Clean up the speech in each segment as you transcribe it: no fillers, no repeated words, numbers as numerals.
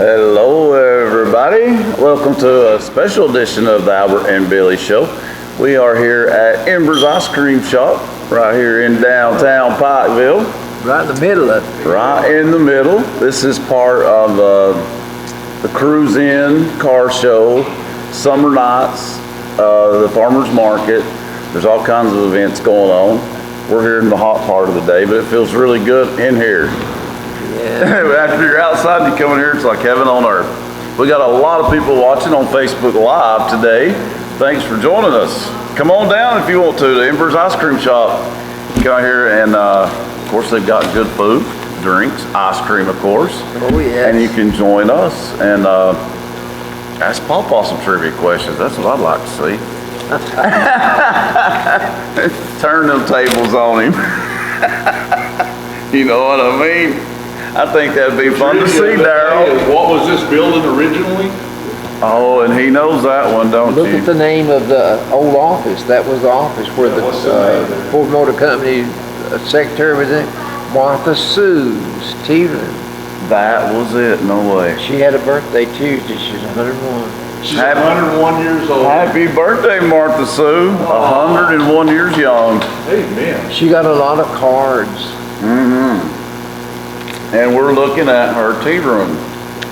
Hello everybody, welcome to a special edition of the Albert and Billy Show. We are here at Embers Ice Cream Shop, right here in downtown Pikeville. Right in the middle of it. Right in the middle. This is part of the Cruise In car show, summer nights, the farmer's market. There's all kinds of events going on. We're here in the hot part of the day, but it feels really good in here. Yeah. After you're outside, you come in here, it's like heaven on earth. We got a lot of people watching on Facebook Live today. Thanks for joining us. Come on down if you want to Embers Ice Cream Shop. Come out here and, of course, they've got good food, drinks, ice cream, of course. Oh, yeah. And you can join us and ask Pawpaw some trivia questions. That's what I'd like to see. Turn them tables on him. You know what I mean? I think that'd be fun to see, Daryl. What was this building originally? Oh, and he knows that one, don't Look you? at the name of the old office. That was the office where the Ford Motor Company secretary was in. Martha Sue's Teelan. That was it, no way. She had a birthday Tuesday. She's 101. She's 101 years old. Happy birthday, Martha Sue. 101 years young. Amen. She got a lot of cards. And we're looking at her tea room.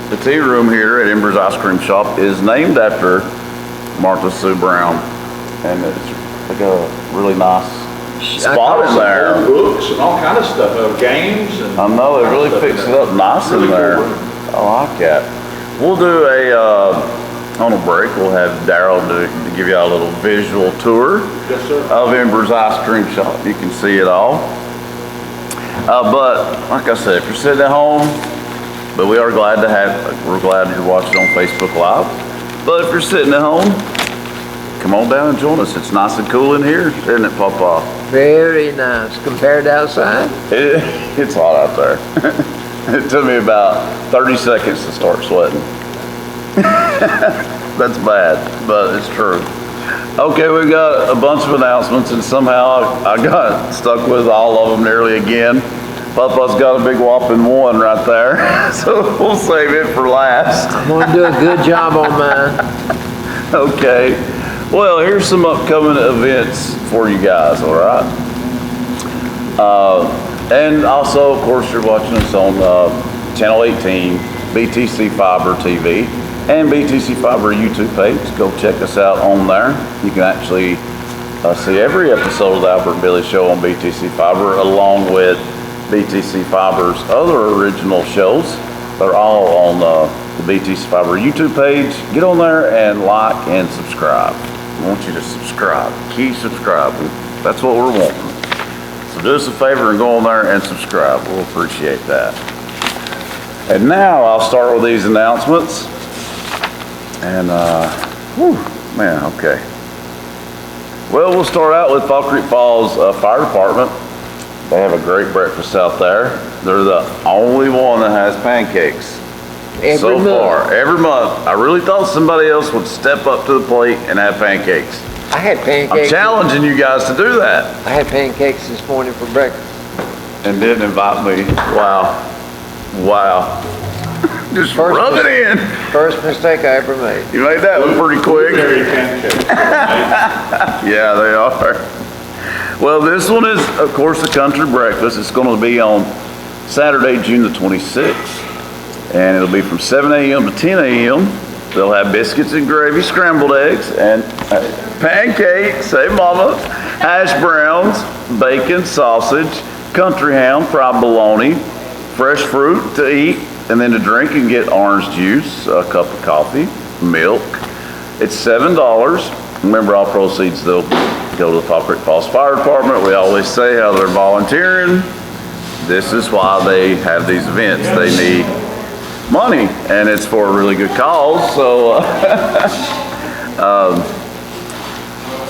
The tea room here at Embers Ice Cream Shop is named after Martha Sue Brown. And it's like a really nice spot in there. Books and all kind of stuff, games. And I know, they really fixed it up nice in there. I like that. We'll do on a break, we'll have Daryl to give you a little visual tour of Embers Ice Cream Shop. You can see it all. But like I said, if you're sitting at home, but we're glad you're watching on Facebook Live. But if you're sitting at home, come on down and join us. It's nice and cool in here, isn't it, Papa? Very nice. Compared to outside? It's hot out there. It took me about 30 seconds to start sweating. That's bad, but it's true. Okay, we've got a bunch of announcements, and somehow I got stuck with all of them nearly again. Papa's got a big whopping one right there, so we'll save it for last. I'm going to do a good job on mine. Okay. Well, here's some upcoming events for you guys, all right? And also, of course, you're watching us on Channel 18, BTC Fiber TV, and BTC Fiber YouTube page. Go check us out on there. You can actually see every episode of the Albert and Billy Show on BTC Fiber, along with BTC Fiber's other original shows. They're all on the BTC Fiber YouTube page. Get on there and like and subscribe. I want you to subscribe. Keep subscribing. That's what we're wanting. So do us a favor and go on there and subscribe. We'll appreciate that. And now I'll start with these announcements. And, man, okay. Well, we'll start out with Fall Creek Falls Fire Department. They have a great breakfast out there. They're the only one that has pancakes so far. Every month. I really thought somebody else would step up to the plate and have pancakes. I had pancakes. I'm challenging you guys to do that. I had pancakes this morning for breakfast. And didn't invite me. Wow. Just rub it in. First mistake I ever made. You made that one pretty quick. Blueberry pancakes. Yeah, they are. Well, this one is, of course, the country breakfast. It's going to be on Saturday, June the 26th. And it'll be from 7 a.m. to 10 a.m. They'll have biscuits and gravy, scrambled eggs, and pancakes, hey mama, hash browns, bacon, sausage, country ham, fried bologna, fresh fruit to eat, and then to drink and get orange juice, a cup of coffee, milk. It's $7. Remember, all proceeds, they'll go to the Fall Creek Falls Fire Department. We always say how they're volunteering. This is why they have these events. They need money, and it's for a really good cause. So,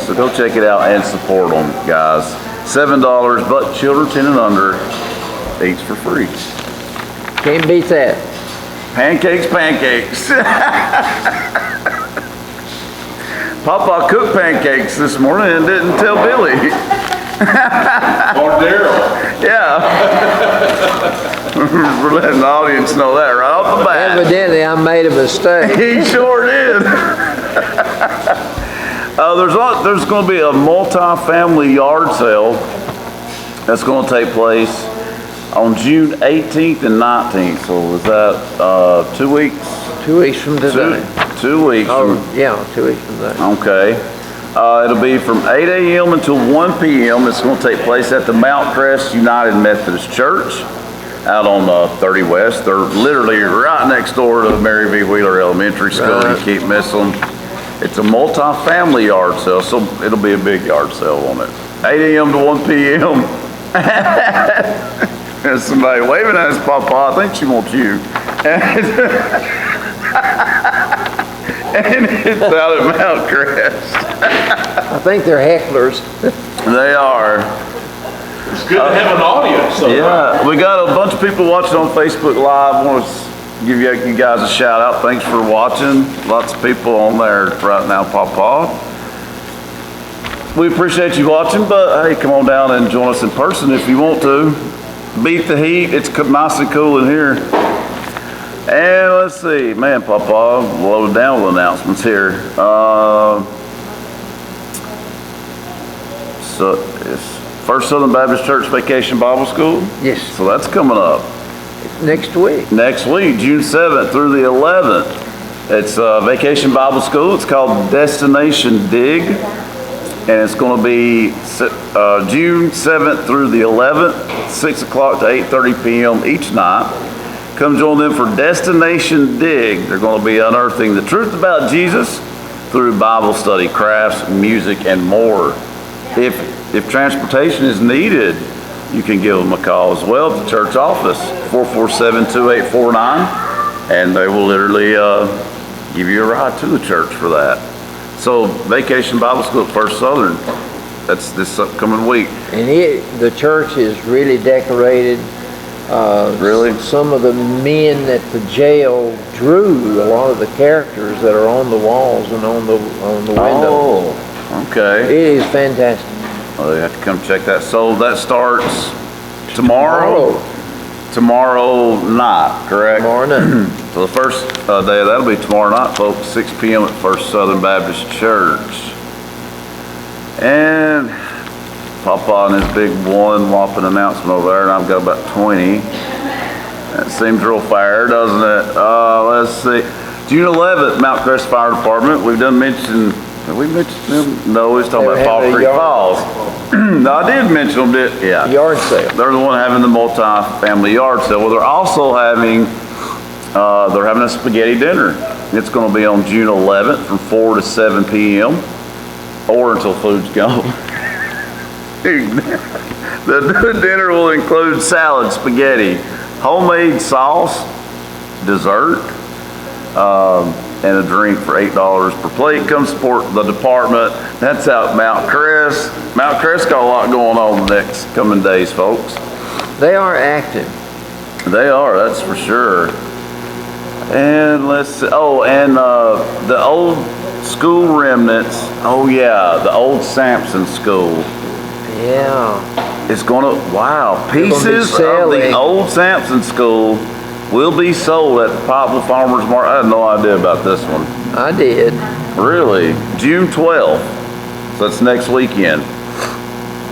so go check it out and support them, guys. $7, but children 10 and under eats for free. Can't beat that. Pancakes. Papa cooked pancakes this morning and didn't tell Billy. Or Daryl. Yeah. We're letting the audience know that right off the bat. Evidently, I made a mistake. He sure did. There's going to be a multi-family yard sale that's going to take place on June 18th and 19th. So is that 2 weeks? 2 weeks from today. 2 weeks. Oh, yeah, 2 weeks from today. Okay. It'll be from 8 a.m. until 1 p.m. It's going to take place at the Mount Crest United Methodist Church out on 30 West. They're literally right next door to Mary V. Wheeler Elementary School. Right. You can't miss them. It's a multi-family yard sale, so it'll be a big yard sale on it. 8 a.m. to 1 p.m. There's somebody waving at us, Papa. I think she wants you. And it's out at Mount Crest. I think they're hecklers. They are. It's good to have an audience. So Yeah, we got a bunch of people watching on Facebook Live. I want to give you guys a shout out. Thanks for watching. Lots of people on there right now, Papa. We appreciate you watching, but hey, come on down and join us in person if you want to. Beat the heat. It's nice and cool in here. And let's see, man, Papa, loaded down with announcements here. So it's First Southern Baptist Church Vacation Bible School. Yes, So that's coming up next week. next week, June 7th through the 11th. It's Vacation Bible School. It's called Destination Dig. And it's going to be June 7th through the 11th, 6 o'clock to 8:30 p.m. each night. Come join them for Destination Dig. They're going to be unearthing the truth about Jesus through Bible study, crafts, music, and more. If transportation is needed, you can give them a call as well at the church office, 447-2849, and they will literally give you a ride to the church for that. So Vacation Bible School at First Southern, that's this upcoming week. And the church is really decorated. Really? Some of the men at the jail drew a lot of the characters that are on the walls and on the windows. Oh, okay. It is fantastic. Well, they have to come check that. So that starts tomorrow night, correct? Tomorrow night. So the first day, that'll be tomorrow night, folks, 6 p.m. at First Southern Baptist Church. And Papa and his big one whopping announcement over there, and I've got about 20. That seems real fair, doesn't it? Let's see. June 11th, Mount Crest Fire Department. We've mentioned them? No, we was talking about Fall Creek Falls. No, I did mention them, yeah. Yard sale. They're the one having the multi-family yard sale. Well, they're also having a spaghetti dinner. It's going to be on June 11th from 4 to 7 p.m. or until food's gone. The dinner will include salad, spaghetti, homemade sauce, dessert, and a drink for $8 per plate. Come support the department. That's out Mount Crest. Mount Crest got a lot going on the next coming days, folks. They are active. They are, that's for sure. And let's see. Oh, and the old school remnants. Oh yeah, the old Sampson School. Yeah. It's gonna, wow, They're gonna be pieces of the selling. old Sampson School will be sold at the Pikeville Farmers Market. I had no idea about this one. I did. Really? June 12th. So that's next weekend.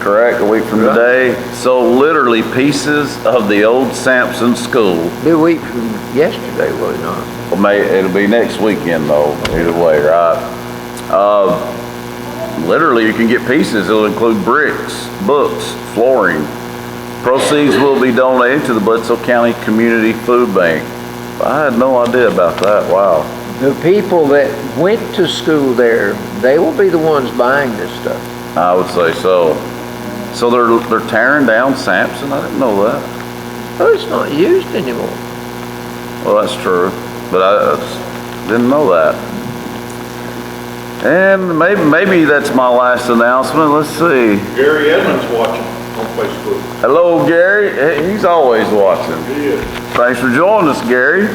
Correct? A week from today. So literally pieces of the old Sampson School. Be a week from yesterday, was it not? It'll be next weekend though, either way, right? Literally you can get pieces. It'll include bricks, books, flooring. Proceeds will be donated to the Bledsoe County Community Food Bank. I had no idea about that. Wow. The people that went to school there, they will be the ones buying this stuff. I would say so. So they're tearing down Sampson? I didn't know that. Oh, it's not used anymore. Well, that's true, but I just didn't know that. And maybe that's my last announcement. Let's see. Gary Edmonds watching on Facebook. Hello, Gary. He's always watching. He is. Thanks for joining us, Gary.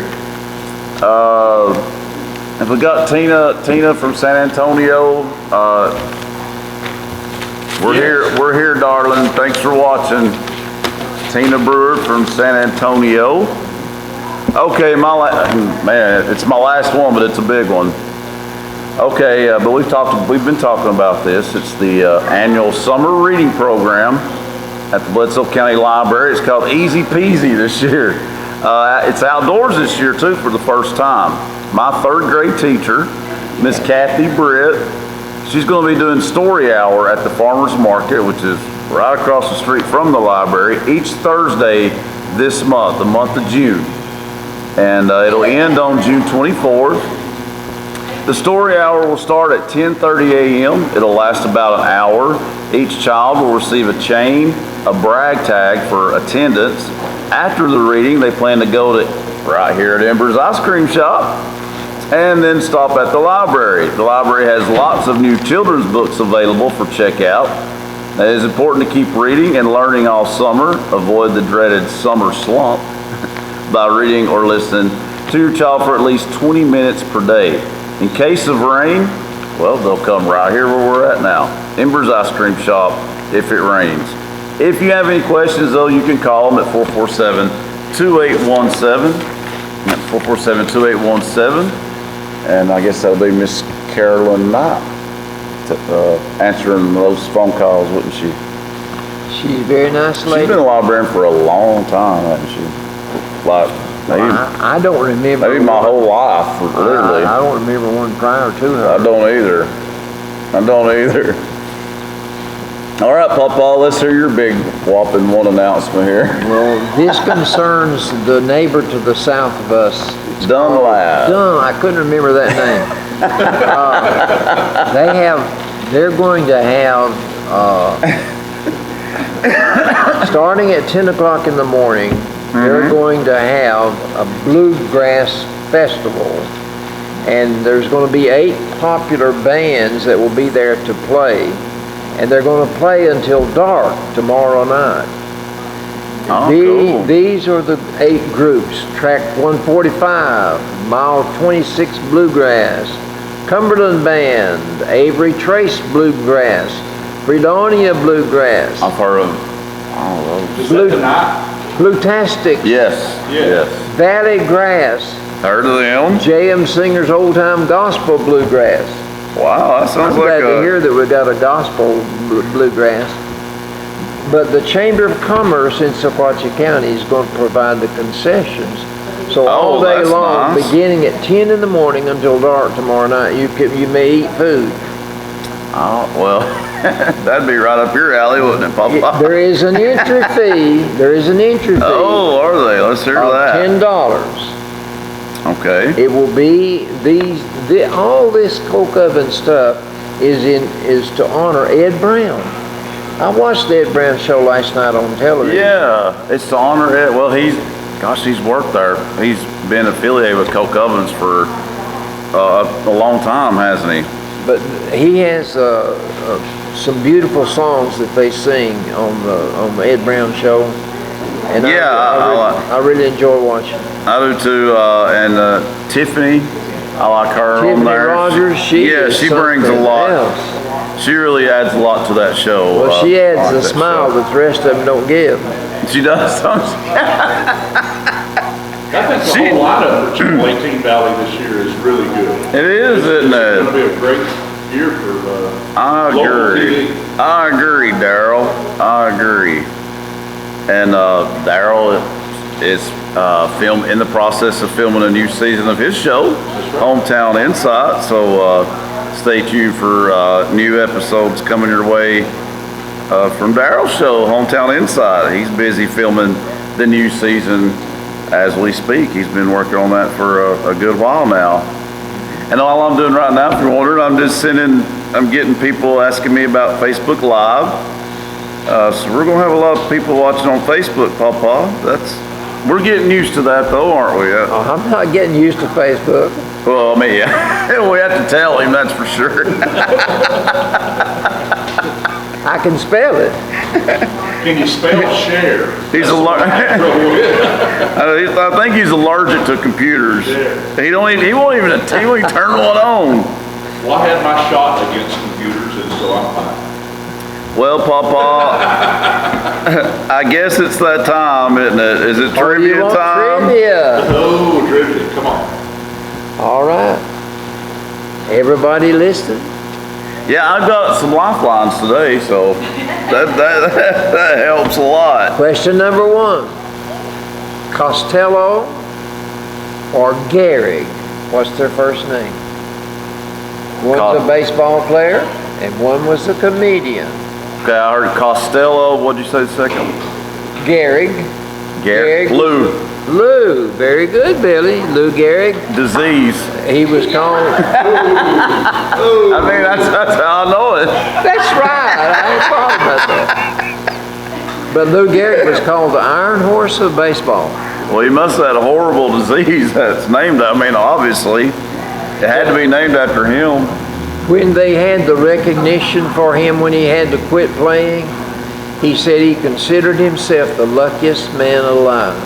And we got Tina from San Antonio. We're here, darling. Thanks for watching. Tina Brewer from San Antonio. Okay, man, it's my last one, but it's a big one. Okay, but we've been talking about this. It's the annual summer reading program at the Bledsoe County Library. It's called Easy Peasy this year. It's outdoors this year too for the first time. My third grade teacher, Miss Kathy Britt, she's going to be doing story hour at the Farmers Market, which is right across the street from the library, each Thursday this month, the month of June. And it'll end on June 24th. The story hour will start at 10:30 a.m. It'll last about an hour. Each child will receive a chain, a brag tag for attendance. After the reading, they plan to go to right here at Embers Ice Cream Shop and then stop at the library. The library has lots of new children's books available for checkout. It is important to keep reading and learning all summer. Avoid the dreaded summer slump by reading or listening to your child for at least 20 minutes per day. In case of rain, well, they'll come right here where we're at now. Embers Ice Cream Shop if it rains. If you have any questions, though, you can call them at 447-2817. That's 447-2817. And I guess that'll be Miss Carolyn Knight answering those phone calls, wouldn't she? She's a very nice lady. She's been a librarian for a long time, hasn't she? Like, maybe, I don't remember. maybe my whole life, literally. I don't remember one prior to her. I don't either. All right, Papa, let's hear your big whopping one announcement here. Well, this concerns the neighbor to the south of us. Dunlap. I couldn't remember that name. They're going to have, starting at 10 o'clock in the morning, they're going to have a bluegrass festival. And there's going to be 8 popular bands that will be there to play. And they're going to play until dark tomorrow night. Oh, cool. These are the 8 groups. Track 145, Mile 26 Bluegrass, Cumberland Band, Avery Trace Bluegrass, Fredonia Bluegrass. I've heard of, I don't know. Is that tonight? Bluetastic. Yes. Valley Grass. Heard of them? J.M. Singer's Old Time Gospel Bluegrass. Wow, that sounds I'm like glad to hear that we got a gospel bluegrass. But the Chamber of Commerce in Sequatchie County is going to provide the concessions. So all day that's long, nice. beginning at 10 in the morning until dark tomorrow night, you may eat food. Oh, well, that'd be right up your alley, wouldn't it, Papa? There is an entry fee. Oh, are they? Let's hear Of that. $10. Okay. It will be all this coke oven stuff is to honor Ed Brown. I watched the Ed Brown show last night on television. Yeah, it's to honor it. Well, he's worked there. He's been affiliated with Coke Ovens for a long time, hasn't he? But he has some beautiful songs that they sing on the Ed Brown show. And Yeah, I really enjoy watching. I do too. And Tiffany, I like her on Tiffany there. Rogers, she brings a lot. else. She really adds a lot to that show. Well, she I adds like a that smile show. that the rest of them don't give. She does, don't she? I think the whole lineup for Chippewa 18 Valley this year is really good. It is, isn't It's going to it? be a great year for I local agree. TV. I agree, Daryl. I agree. And Daryl is in the process of filming a new season of his show, Hometown Insight. So stay tuned for new episodes coming your way from Daryl's show, Hometown Insight. He's busy filming the new season as we speak. He's been working on that for a good while now. And all I'm doing right now, if you're wondering, I'm getting people asking me about Facebook Live. So we're gonna have a lot of people watching on Facebook, Papa. We're getting used to that though, aren't we? I'm not getting used to Facebook. Well, I mean, yeah. We have to tell him, that's for sure. I can spell it. Can you spell share? He's I think he's allergic to computers. Yeah. He won't even turn one on. Well, I had my shot against computers, and so I'm fine. Well, Papa, I guess it's that time, isn't it? Is it Or you trivia want time? Trivia. Oh, trivia, come on. All right. Everybody listening? Yeah, I've got some lifelines today, so that helps a lot. Question number 1. Costello or Gehrig? What's their first name? One's a baseball player and one was a comedian. Okay, I heard Costello. What'd you say the second? Gehrig. Gehrig. Lou. Lou. Very good, Billy. Lou Gehrig. Disease. He was called. I mean, that's how I know it. That's right. I ain't thought about that. But Lou Gehrig was called the Iron Horse of baseball. Well, he must have had a horrible disease that's named. I mean, obviously, it had to be named after him. When they had the recognition for him when he had to quit playing, he said he considered himself the luckiest man alive.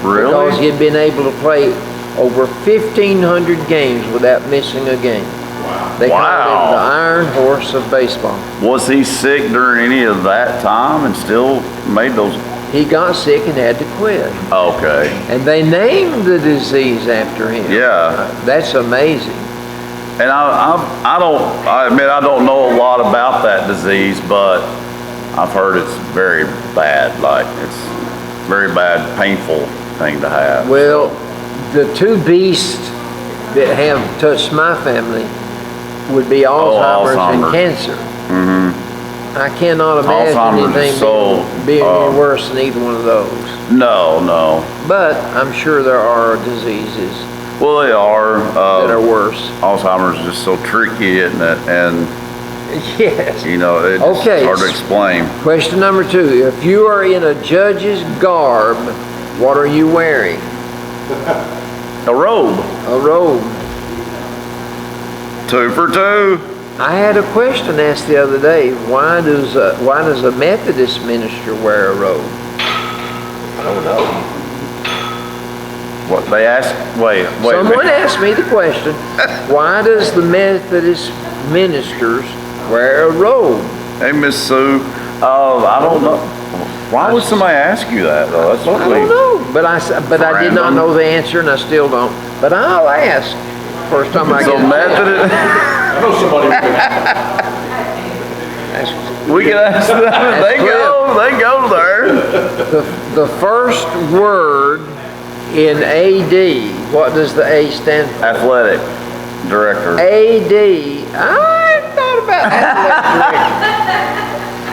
Really? Because he had been able to play over 1,500 games without missing a game. Wow. They called him Wow. the Iron Horse of baseball. Was he sick during any of that time and still made those? He got sick and had to quit. Okay. And they named the disease after him. Yeah. That's amazing. And I admit I don't know a lot about that disease, but I've heard it's very bad. Like it's very bad, painful thing to have. Well, the two beasts that have touched my family would be Alzheimer's and Alzheimer's. cancer. I cannot imagine Alzheimer's is anything being any worse than either one of those. No. But I'm sure there are diseases Well, they are. that are worse. Alzheimer's is just so tricky, isn't it? And Yes. you know, it's Okay. hard to explain. Question number 2. If you are in a judge's garb, what are you wearing? A robe. A robe. 2 for 2. I had a question asked the other day. Why does a Methodist minister wear a robe? I don't know. What they asked? Wait. Someone asked me the question. Why does the Methodist ministers wear a robe? Hey, Miss Sue. I don't know. Why would somebody ask you that though? That's I don't know, but I did not Random. know the answer, and I still don't. But I'll ask. First time I So get Methodist. I know somebody who can We can ask them. They go there. the first word in AD. What does the A stand for? Athletic director. AD. I'm not about athletic director.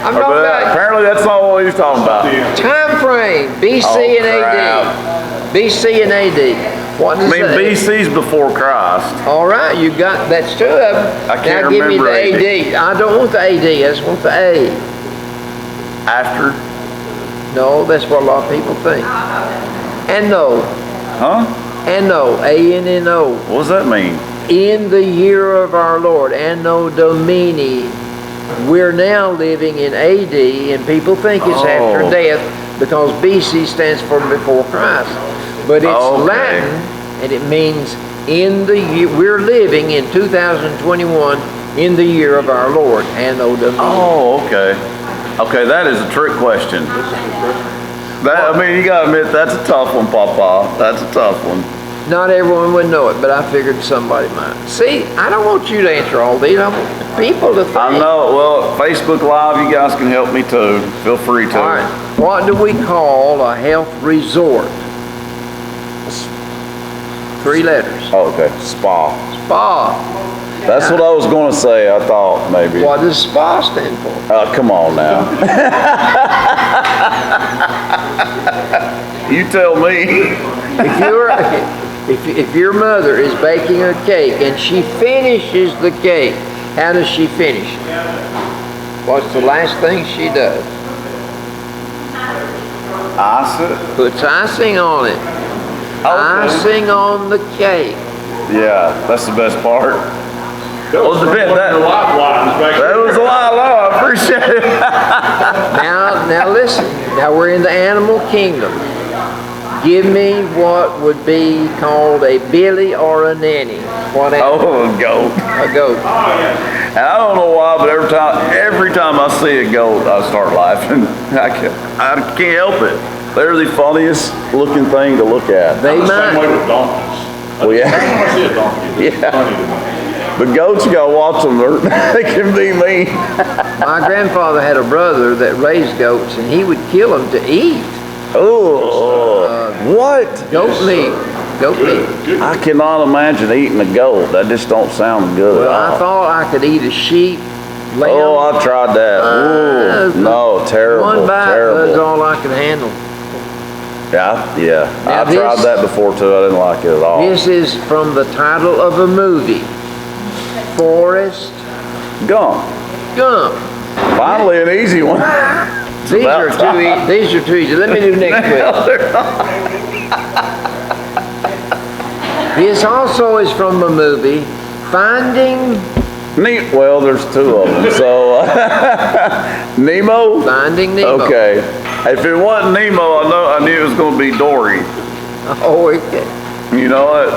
I'm But talking about apparently that's not what he's talking about. time frame. BC Oh, and AD. BC and AD. What I does mean, the BC's before Christ. All right, you got that's 2 of them. I can't now give me the remember AD. I don't want the AD. I just want the A. After? No, that's what a lot of people think. And no, Huh? and no, A-N-N-O. What does that mean? In the year of our Lord, Anno Domini. We're now living in AD, and people think it's after Oh. death because BC stands for before Christ. But it's Okay. Latin, and it means in the year, we're living in 2021 in the year of our Lord, Anno Domini. Oh, okay. Okay, that is a trick question. That, I mean, you gotta admit, that's a tough one, Papa. That's a tough one. Not everyone would know it, but I figured somebody might. See, I don't want you to answer all these. I want people to think. I know. Well, Facebook Live, you guys can help me too. Feel free to. All right. What do we call a health resort? 3 letters. Oh, okay. Spa. Spa. That's what I was going to say. I thought maybe. What does spa stand for? Come on now. You tell me. If your mother is baking a cake and she finishes the cake, how does she finish it? What's the last thing she does? Ice it? Puts icing on it. Icing on the cake. Yeah, that's the best part. Well, the bit that was a lot low. I appreciate it. Now listen. Now we're in the animal kingdom. Give me what would be called a billy or a nanny. What animal? Oh, goat. A goat. And I don't know why, but every time I see a goat, I start laughing. I can't help it. They're the funniest looking thing to look at. They I'm the same way might, with donkeys. Well, yeah. Every time I see a donkey, it's Yeah. funny to me. But goats, you gotta watch them. They can be mean. my grandfather had a brother that raised goats, and he would kill them to eat. Oh, what? Goat meat. Goat meat. Good. I cannot imagine eating a goat. That just don't sound good Well, at I all. thought I could eat a sheep, lamb. Oh, I've tried that. Ooh, no, terrible, One bite was terrible. all I could handle. Yeah. Now I tried this- that before too. I didn't like it at all. This is from the title of a movie, Forrest Gump. Gump. Finally, an easy one. These are about too easy. These are too easy. Let me do next week. This also is from a movie, Finding Well, there's two of them. So, Nemo. Nemo. Okay. If it wasn't Nemo, I knew it was going to be Dory. Oh, okay. You know what?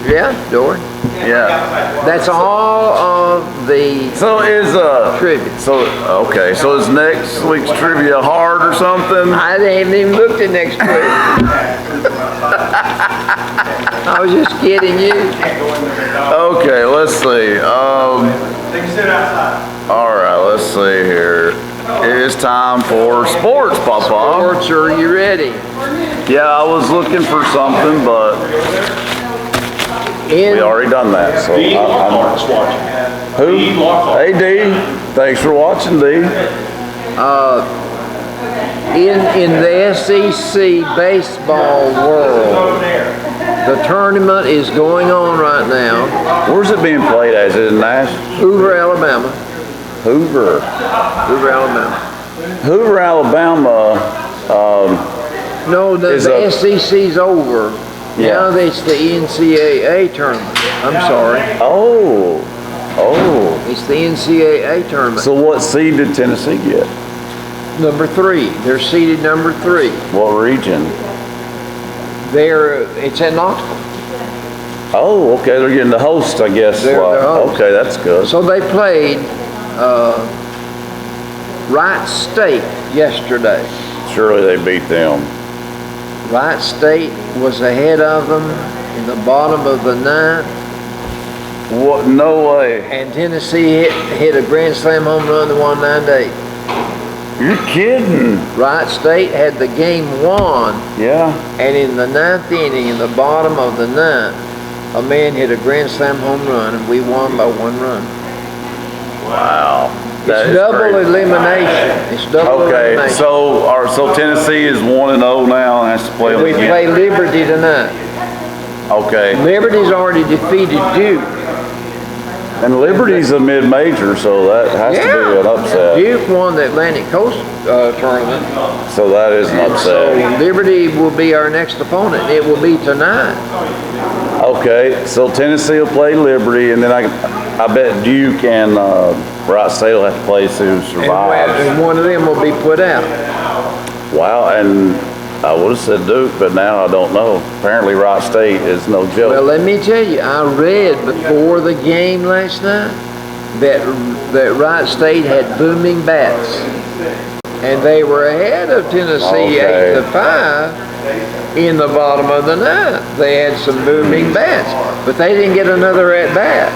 Yeah, Dory. Yeah. That's all of the So trivia. So okay. So is next week's trivia hard or something? I haven't even looked at next week. I was just kidding you. Okay. Let's see. All right. Let's see here. It is time for sports, Papa. Sports, are you ready? Yeah, I was looking for something, but we already done that. So Dean I'm Lockhart's watching. who? Dean Lockhart. Hey D. Thanks for watching, D. In the SEC baseball world, the tournament is going on right now. Where's it being played at? Is it in Nashville? Hoover, Alabama. Hoover. Hoover, Alabama. Hoover, Alabama. No, the Is a- SEC's over. Yeah. Now it's the NCAA tournament. I'm sorry. Oh. It's the NCAA tournament. So what seed did Tennessee get? Number 3. They're seeded number 3. What region? It's at Knoxville. Oh, okay. They're getting the host, I guess. They're the host. Okay, that's good. So they played Wright State yesterday. Surely they beat them. Wright State was ahead of them in the bottom of the 9th, What? No way. and Tennessee hit a grand slam home run that won 9-8. You're kidding. Wright State had the game won, Yeah. and in the 9th inning, in the bottom of the 9th, a man hit a grand slam home run, and we won by 1 run. Wow. That It's is double crazy. elimination. It's double Okay, elimination. so Tennessee is 1-0 now and has to play them We again. play Liberty tonight. Okay. Liberty's already defeated Duke. And Liberty's a mid-major, so that has to be an upset. Duke won the Atlantic Coast tournament. So that is an So upset. Liberty will be our next opponent. It will be tonight. Okay, so Tennessee will play Liberty, and then I bet Duke and Wright State will have to play who survives. And one of them will be put out. Wow, and I would have said Duke, but now I don't know. Apparently Wright State is no Well, joke. let me tell you, I read before the game last night that Wright State had booming bats. And they were ahead of Tennessee Okay. 8-5 in the bottom of the 9th. They had some booming bats, but they didn't get another at bat.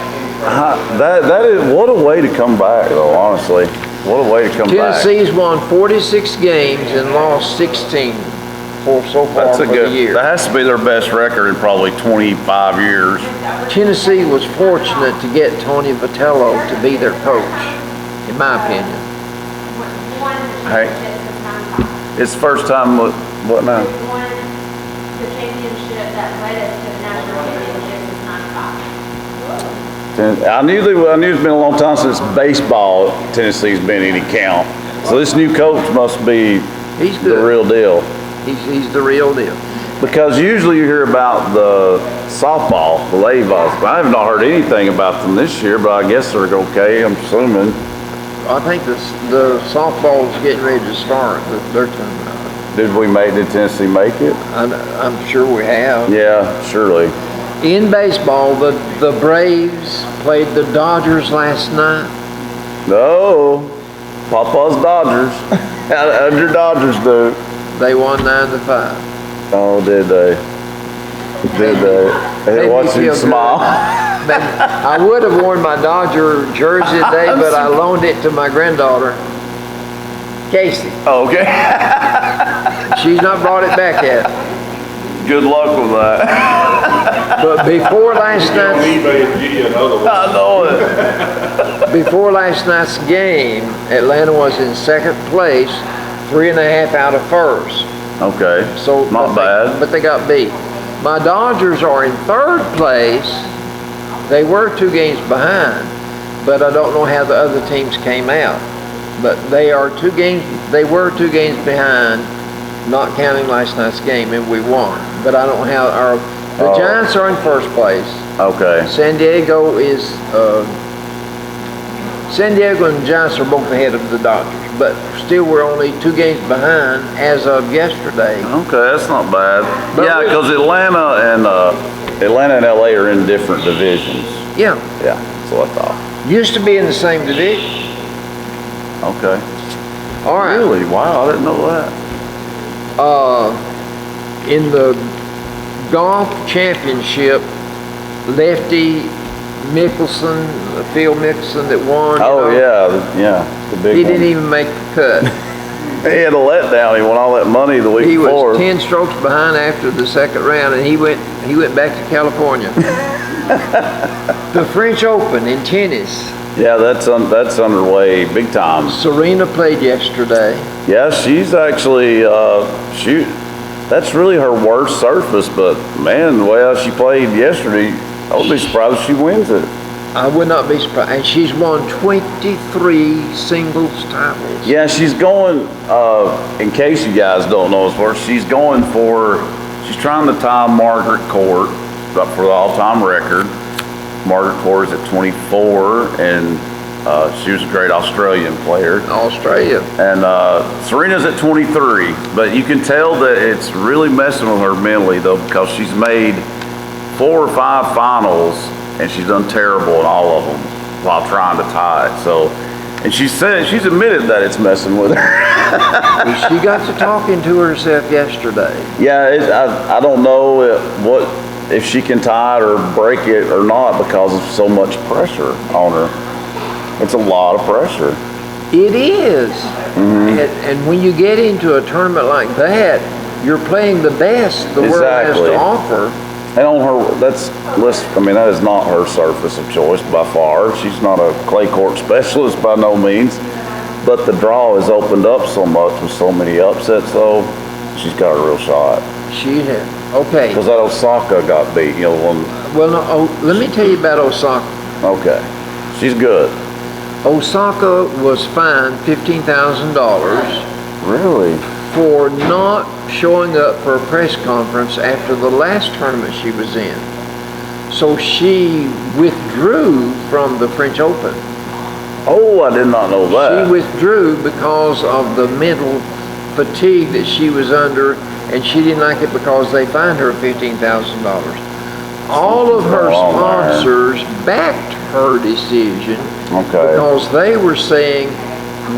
That is, what a way to come back, though, honestly. What a way to come back. Tennessee's won 46 games and lost 16 so far That's for the year. That has to be their best record in probably 25 years. Tennessee was fortunate to get Tony Vitello to be their coach, in my opinion. Hey, it's first time, what now? We won the championship that led us to the national championship since 95. I knew it's been a long time since baseball Tennessee's been any count. So this new coach must be He's the good. real deal. He's the real deal. Because usually you hear about the softball, the lady volleyball. I have not heard anything about them this year, but I guess they're okay, I'm assuming. I think the softball's getting ready to start. They're coming out. Did Tennessee make it? I'm sure we have. Yeah, surely. In baseball, the Braves played the Dodgers last night. No, Papa's Dodgers. How'd your Dodgers do? They won 9-5. Oh, did they? Did they? They Made me watched you feel good. smile. I would have worn my Dodger jersey today, but I loaned it to my granddaughter, Casey. Okay. She's not brought it back yet. Good luck with that. But before last On night's eBay and get you another one. I know it. Before last night's game, Atlanta was in second place, 3.5 out of first. Okay. So Not bad. but they got beat. My Dodgers are in third place. They were 2 games behind, but I don't know how the other teams came out. But they were 2 games behind, not counting last night's game, and we won. But I don't know how the Giants are in first place. Okay. San Diego and the Giants are both ahead of the Dodgers, but still we're only 2 games behind as of yesterday. Okay, that's not bad. But Yeah, because Atlanta and LA are in different divisions. Yeah, Yeah, that's what I thought. used to be in the same division. Okay. All right. Really? Wow, I didn't know that. In the golf championship, Lefty Mickelson, Phil Mickelson that won. Oh you know, yeah, the big He one. didn't even make the cut. He had a letdown. He won all that money the week He before. was 10 strokes behind after the second round, and he went back to California. The French Open in tennis. Yeah, that's underway big time. Serena played yesterday. Yeah, she's actually that's really her worst surface. But man, the way how she played yesterday, I would be surprised if she wins it. I would not be surprised. And she's won 23 singles titles. Yeah, she's going. In case you guys don't know, she's trying to tie Margaret Court up for the all-time record. Margaret Court is at 24, and she was a great Australian player. Australia. And Serena's at 23, but you can tell that it's really messing with her mentally, though, because she's made 4 or 5 finals, and she's done terrible in all of them while trying to tie it. So, and she's admitted that it's messing with her. She got to talking to herself yesterday. Yeah, I don't know if she can tie it or break it or not because of so much pressure on her. It's a lot of pressure. It is. And when you get into a tournament like that, you're playing the best the world has Exactly. to offer. And on her, that is not her surface of choice by far. She's not a clay court specialist by no means. But the draw has opened up so much with so many upsets, though. She's got a real shot. She had. Okay. Because that Osaka got beat, one. Well, no, let me tell you about Osaka. Okay. She's good. Osaka was fined $15,000 Really? for not showing up for a press conference after the last tournament she was in. So she withdrew from the French Open. Oh, I did not know that. She withdrew because of the mental fatigue that she was under, and she didn't like it because they fined her $15,000. All of her Oh, man. sponsors backed her decision Okay. because they were saying,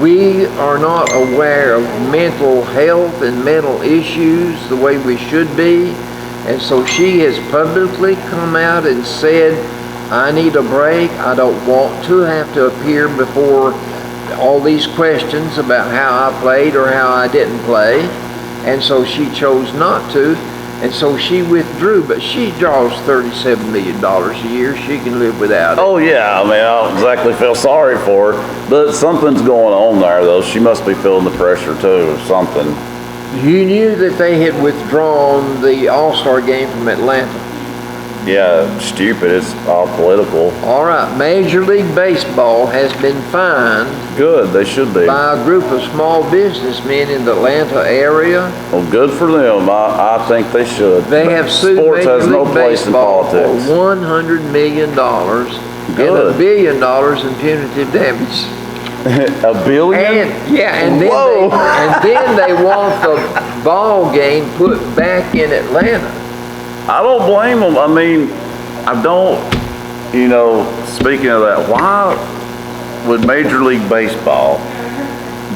we are not aware of mental health and mental issues the way we should be. And so she has publicly come out and said, I need a break. I don't want to have to appear before all these questions about how I played or how I didn't play. And so she chose not to. And so she withdrew, but she draws $37 million a year. She can live without it. Oh, yeah. I mean, I don't exactly feel sorry for her. But something's going on there, though. She must be feeling the pressure, too, or something. You knew that they had withdrawn the All-Star game from Atlanta. Yeah, stupid. It's all political. All right, Major League Baseball has been fined Good. They should be. by a group of small businessmen in the Atlanta area. Well, good for them. I think they should. They have sued Sports Major has no League place in Baseball for politics. $100 million and Good. $1 billion in punitive damage. A billion? And Whoa. then they want the ball game put back in Atlanta. I don't blame them. I mean, I don't, speaking of that, why would Major League Baseball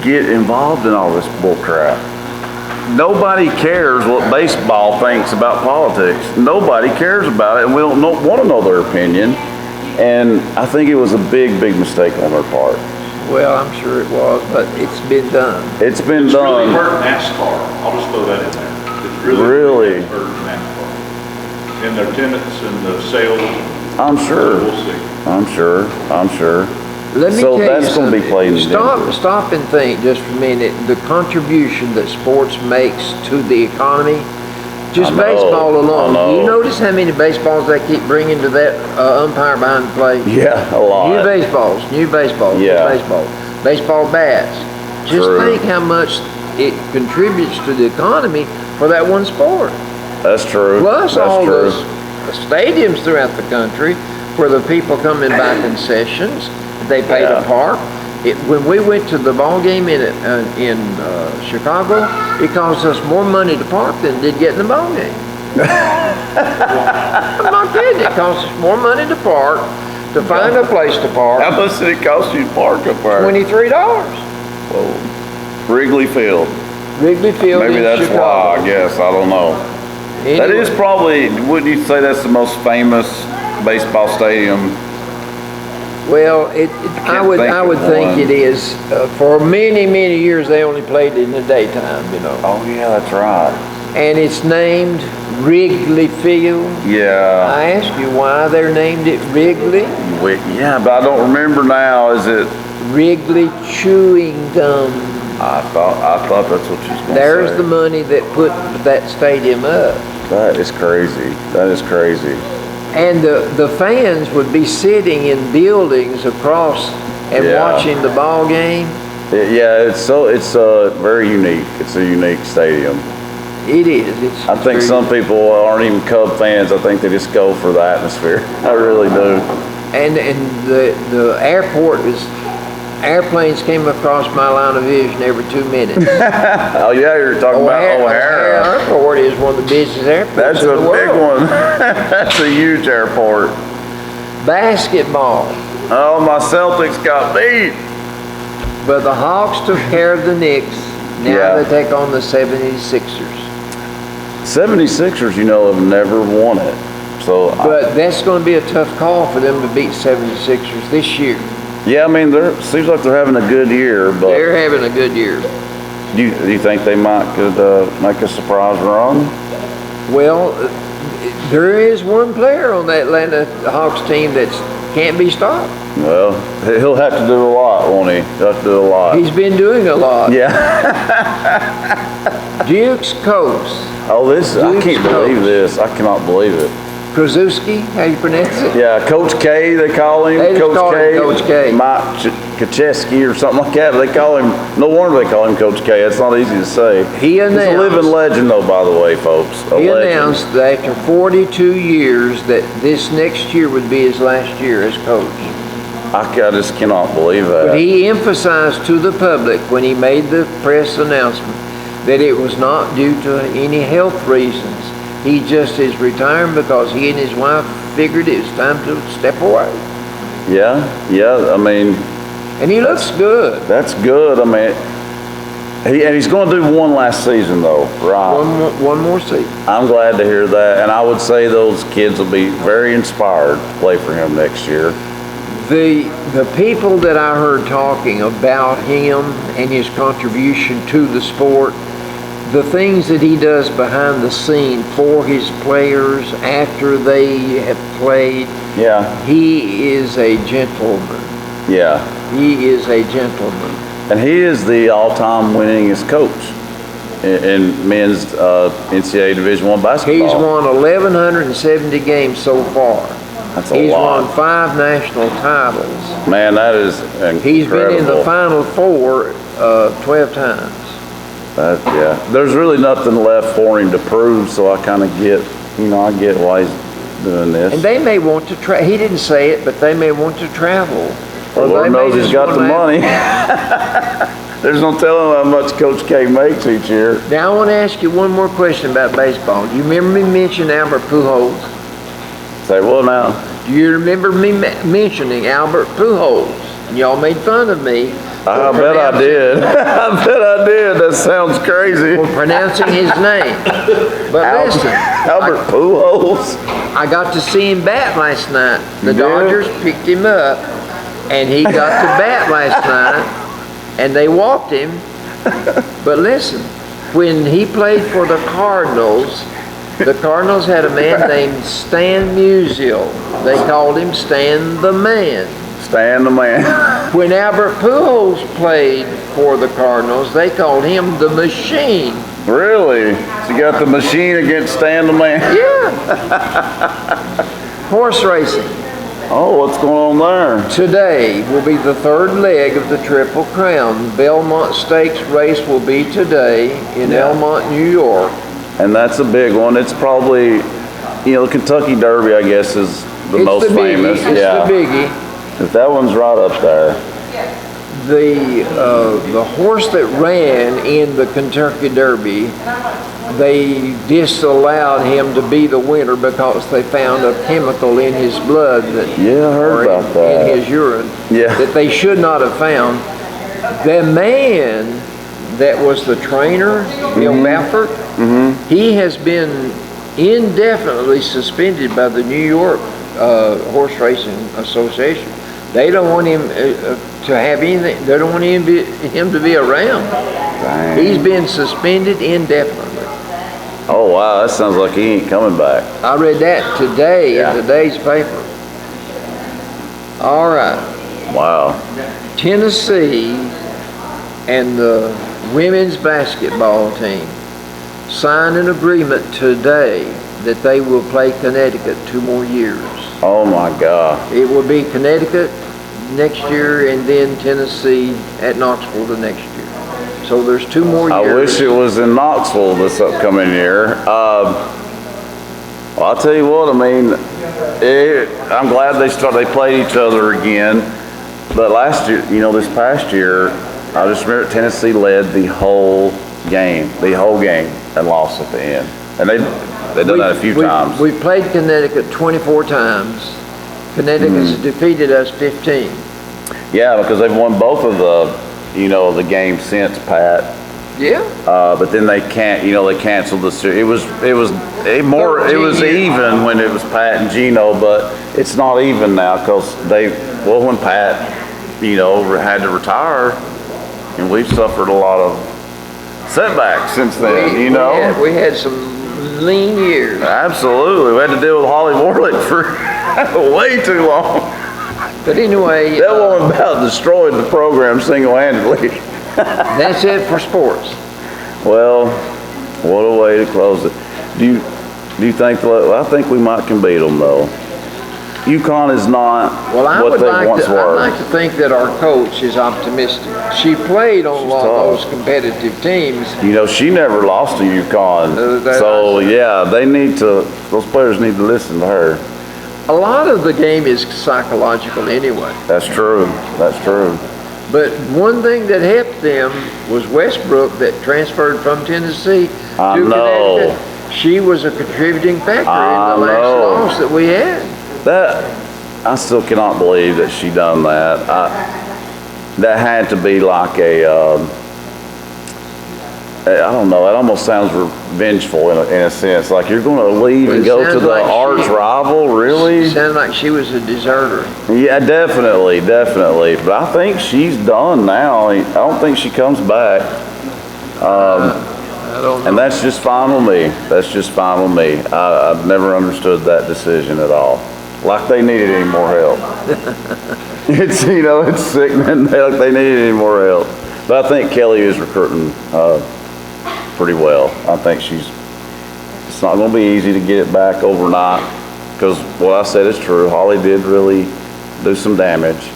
get involved in all this bull crap? Nobody cares what baseball thinks about politics. Nobody cares about it, and we don't want to know their opinion. And I think it was a big, big mistake on their part. Well, I'm sure it was, but it's been done. It's been It's really done. hurt NASCAR. I'll just throw that in there. It's Really? hurt NASCAR. In their attendance and the sales. I'm sure. We'll see. I'm sure. Let me So tell you that's gonna be something. played in Denver. Stop and think just for a minute. The contribution that sports makes to the economy, just I know, baseball I alone. know. Do you notice how many baseballs they keep bringing to that umpire behind the plate? Yeah, a lot. New baseballs, Yeah. baseball bats. Just True. think how much it contributes to the economy for that one sport. That's true. Plus That's all true. those stadiums throughout the country where the people come in by concessions, they pay Yeah. to park. When we went to the ball game in Chicago, it cost us more money to park than it did get in the ball game. I'm not kidding. It cost us more money to park, to find a place to park. How much did it cost you to park up there? $23. Whoa. Wrigley Field. Wrigley Field Maybe in that's why, Chicago. I guess. I don't know. That Anyway, is probably, wouldn't you say that's the most famous baseball stadium? well, I can't would think of think one. it is. For many, many years, they only played in the daytime, Oh, yeah, that's right. And it's named Wrigley Field. Yeah. I asked you why they're named it Wrigley. Yeah, but I don't remember now. Is it? Wrigley Chewing Gum. I thought that's what you was going to say. There's the money that put that stadium up. That is crazy. That is crazy. And the fans would be sitting in buildings across and Yeah. watching the ball game. Yeah, it's very unique. It's a unique stadium. It is. I think some people aren't even Cub fans. I think they just go for the atmosphere. I really do. And the airport is. Airplanes came across my line of vision every 2 minutes. Oh yeah, you're talking about O'Hara. Airport is one of the busiest airports That's in a the big world. one. That's a huge airport. Basketball. Oh, my Celtics got beat. But the Hawks took care of the Knicks. Now Yeah. they take on the 76ers. 76ers, have never won it. So, But that's going to be a tough call for them to beat 76ers this year. yeah, I mean, seems like they're having a good year, but They're having a good year. do you think they could make a surprise run? Well, there is one player on that Atlanta Hawks team that can't be stopped. Well, he'll have to do a lot, won't he? He'll have to do a lot. He's been doing a lot. Yeah. Duke's coach. Oh, I Duke's can't believe coach. this. I cannot believe it. Krzyzewski, how you pronounce it? Yeah, Coach K, they call him. They just Coach call him K. Coach K. Mike Krzyzewski or something like that. They call him, no wonder they call him Coach K. It's not easy to say. He He's a announced- living legend, though, by the way, folks. He legend. announced that after 42 years that this next year would be his last year as coach. I just cannot believe that. But he emphasized to the public when he made the press announcement that it was not due to any health reasons. He just is retiring because he and his wife figured it was time to step away. Yeah, I mean, And he looks good. that's good. I mean, he's going to do one last season, though, right? One more season. I'm glad to hear that. And I would say those kids will be very inspired to play for him next year. The people that I heard talking about him and his contribution to the sport, the things that he does behind the scene for his players after they have played, Yeah, he is a gentleman. yeah. He is a gentleman. And he is the all-time winningest coach in men's NCAA Division I basketball. He's won 1,170 games so far. That's a He's lot. won 5 national titles. Man, that is incredible. He's been in the Final Four 12 times. Yeah. There's really nothing left for him to prove, so I kind of get, I get why he's doing this. And they may want to travel. He didn't say it, but they may want to travel. Well, they Lord may knows he's just got the wanna money. There's no telling how much Coach K makes each year. Now I want to ask you one more question about baseball. Do you remember me mentioning Albert Pujols? Say, well now. Do you remember me mentioning Albert Pujols? And y'all made fun of me. I bet I did. I bet I did. That sounds crazy. For pronouncing his name. But listen. Albert Pujols. I got to see him bat last night. The You did? Dodgers picked him up, and he got to bat last night, and they walked him. But listen, when he played for the Cardinals had a man named Stan Musial. They called him Stan the Man. Stan the Man. When Albert Pujols played for the Cardinals, they called him the Machine. Really? So you got the machine against Stan the Man? Yeah. Horse racing. Oh, what's going on there? Today will be the third leg of the Triple Crown. Belmont Stakes race will be today in Elmont, New York. And that's a big one. It's probably, the Kentucky Derby, I guess, is the most famous. It's Yeah. the biggie. If that one's right up there. The horse that ran in the Kentucky Derby, they disallowed him to be the winner because they found a chemical in his blood that Yeah, I heard or about that. in his urine Yeah. that they should not have found. The man that was the trainer, Bill Baffert, he has been indefinitely suspended by the New York Horse Racing Association. They don't want him to have anything. They don't want him to be around. Dang. He's been suspended indefinitely. Oh, wow. That sounds like he ain't coming back. I read that today Yeah. in today's paper. All right. Wow. Tennessee and the women's basketball team signed an agreement today that they will play Connecticut 2 more years. Oh, my God. It will be Connecticut next year and then Tennessee at Knoxville the next year. So there's 2 more years. I wish it was in Knoxville this upcoming year. Well, I'll tell you what, I mean, I'm glad they played each other again. But last year, this past year, I just remember Tennessee led the whole game, and lost at the end. And they've done that a few times. We've played Connecticut 24 times. Connecticut's defeated us 15. Yeah, because they've won both of the games since, Pat. Yeah. But then they canceled the series. It was even when it was Pat and Gino, but it's not even now because when Pat, had to retire, and we've suffered a lot of setbacks since then, We had some lean years. Absolutely. We had to deal with Holly Warlick for way too long. But anyway, That woman about destroyed the program single-handedly. that's it for sports. Well, what a way to close it. Do you think? I think we might can beat them though. UConn is not what they once were. I'd like to think that our coach is optimistic. She played on a lot of those competitive teams. She never lost to UConn. So yeah, those players need to listen to her. A lot of the game is psychological anyway. That's true. That's true. But one thing that helped them was Westbrook that transferred from Tennessee I to know. Connecticut. She was a contributing factor I in the last know. loss that we had. That I still cannot believe that she done that. That had to be like I don't know. It almost sounds revengeful in a sense. Like you're going to leave and go to the arch rival, really? It sounded like she was a deserter. Yeah, definitely. But I think she's done now. I don't think she comes back. I don't know. And that's just fine with me. I've never understood that decision at all. Like they needed any more help. It's it's sickening. Like they needed any more help. But I think Kelly is recruiting pretty well. I think it's not going to be easy to get it back overnight because what I said is true. Holly did really do some damage.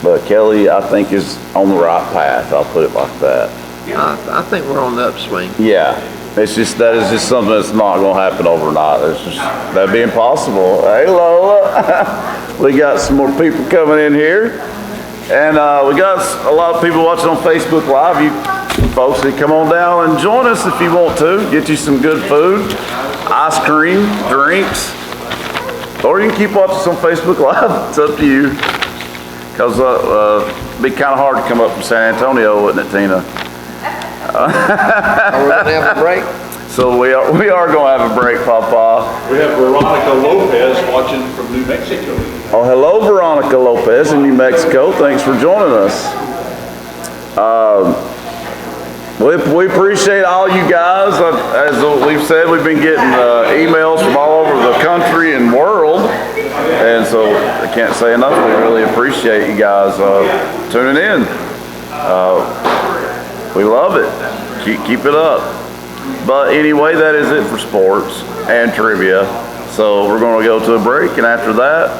But Kelly, I think, is on the right path. I'll put it like that. I think we're on the upswing. Yeah. That is just something that's not going to happen overnight. That'd be impossible. Hey, Lola. We got some more people coming in here. And we got a lot of people watching on Facebook Live. You folks, come on down and join us if you want to. Get you some good food, ice cream, drinks. Or you can keep watching us on Facebook Live. It's up to you. Because it'd be kind of hard to come up from San Antonio, wouldn't it, Tina? Are we gonna have a break? So we are going to have a break, Papa. We have Veronica Lopez watching from New Mexico. Oh, hello, Veronica Lopez in New Mexico. Thanks for joining us. We appreciate all you guys. As we've said, we've been getting emails from all over the country and world. And so I can't say enough. We really appreciate you guys tuning in. We love it. Keep it up. But anyway, that is it for sports and trivia. So we're going to go to a break, and after that,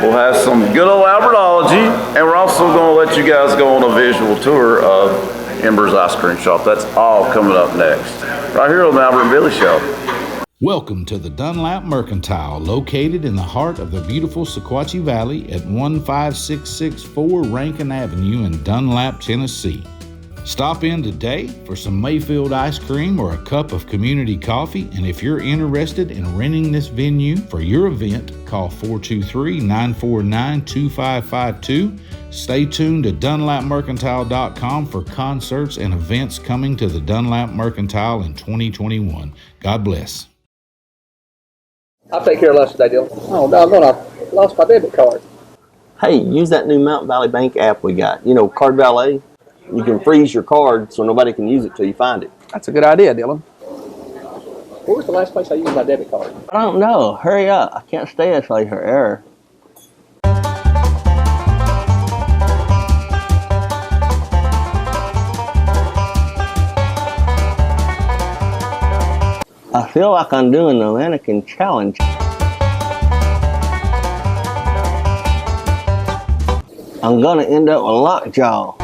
we'll have some good old Albertology, and we're also going to let you guys go on a visual tour of Embers Ice Cream Shop. That's all coming up next, right here on the Albert and Billy Show. Welcome to the Dunlap Mercantile, located in the heart of the beautiful Sequatchie Valley at 15664 Rankin Avenue in Dunlap, Tennessee. Stop in today for some Mayfield ice cream or a cup of community coffee, and if you're interested in renting this venue for your event, call 423-949-2552. Stay tuned to DunlapMercantile.com for concerts and events coming to the Dunlap Mercantile in 2021. God bless. I'll take care of lunch today, Dylan. Oh, doggone, I lost my debit card. Hey, use that new Mountain Valley Bank app we got. You know, Card Valet. You can freeze your card so nobody can use it till you find it. That's a good idea, Dylan. Where was the last place I used my debit card? I don't know. Hurry up. I can't stay until I hear error. I feel like I'm doing the mannequin challenge. I'm gonna end up with lockjaw.